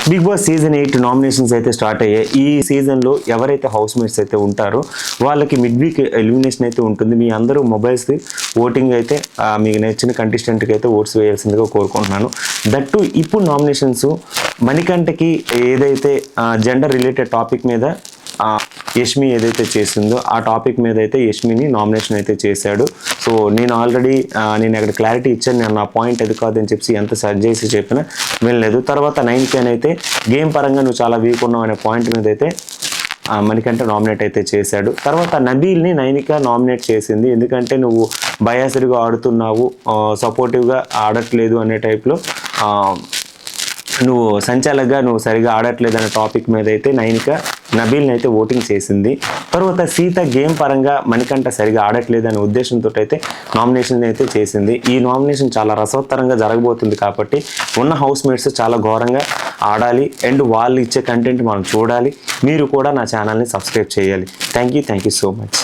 Big boss season 8 nominations అయితే start అయ్యాయి. ఈ సీజన్లో ఎవరైతే హౌస్ మేట్స్ అయితే ఉంటారో వాళ్ళకి మిడ్ వీక్ ఎలిమినేషన్ అయితే ఉంటుంది. మీ అందరూ మొబైల్స్కి ఓటింగ్ అయితే మీకు నచ్చిన కంటెస్టెంట్కి అయితే ఓట్స్ వేయాల్సిందిగా కోరుకుంటున్నాను. దట్టు ఇప్పుడు నామినేషన్స్ మణికంఠకి ఏదైతే జెండర్ రిలేటెడ్ టాపిక్ మీద యష్మి ఏదైతే చేసిందో ఆ టాపిక్ మీద అయితే యష్మిని నామినేషన్ అయితే చేశాడు. సో నేను ఆల్రెడీ నేను అక్కడ క్లారిటీ ఇచ్చాను, నేను నా పాయింట్ అది కాదని చెప్పి ఎంత సర్చ్ చేసి చెప్పినా వెళ్ళలేదు. తర్వాత 9K అయితే గేమ్ పరంగా నువ్వు చాలా వీక్ ఉన్నావు అనే పాయింట్ మీద అయితే మణికంఠ నామినేట్ అయితే చేశాడు. తర్వాత నబీల్ని 9K నామినేట్ చేసింది, ఎందుకంటే నువ్వు బయాస్డ్గా ఆడుతున్నావు, సపోర్టివ్గా ఆడట్లేదు అనే టైప్లో నువ్వు సంచాలకుగా నువ్వు సరిగా ఆడట్లేదు అనే టాపిక్ మీద అయితే 9K నబీల్ని అయితే ఓటింగ్ చేసింది. తర్వాత సీత గేమ్ పరంగా మణికంఠ సరిగా ఆడట్లేదు అనే ఉద్దేశంతో అయితే నామినేషన్ అయితే చేసింది. ఈ నామినేషన్ చాలా రసవత్తరంగా జరగబోతుంది కాబట్టి ఉన్న హౌస్ మేట్స్ చాలా ఘోరంగా ఆడాలి అండ్ వాళ్ళు ఇచ్చే కంటెంట్ మనం చూడాలి. మీరు కూడా నా ఛానల్ని సబ్స్క్రైబ్ చేయాలి. Thank you so much.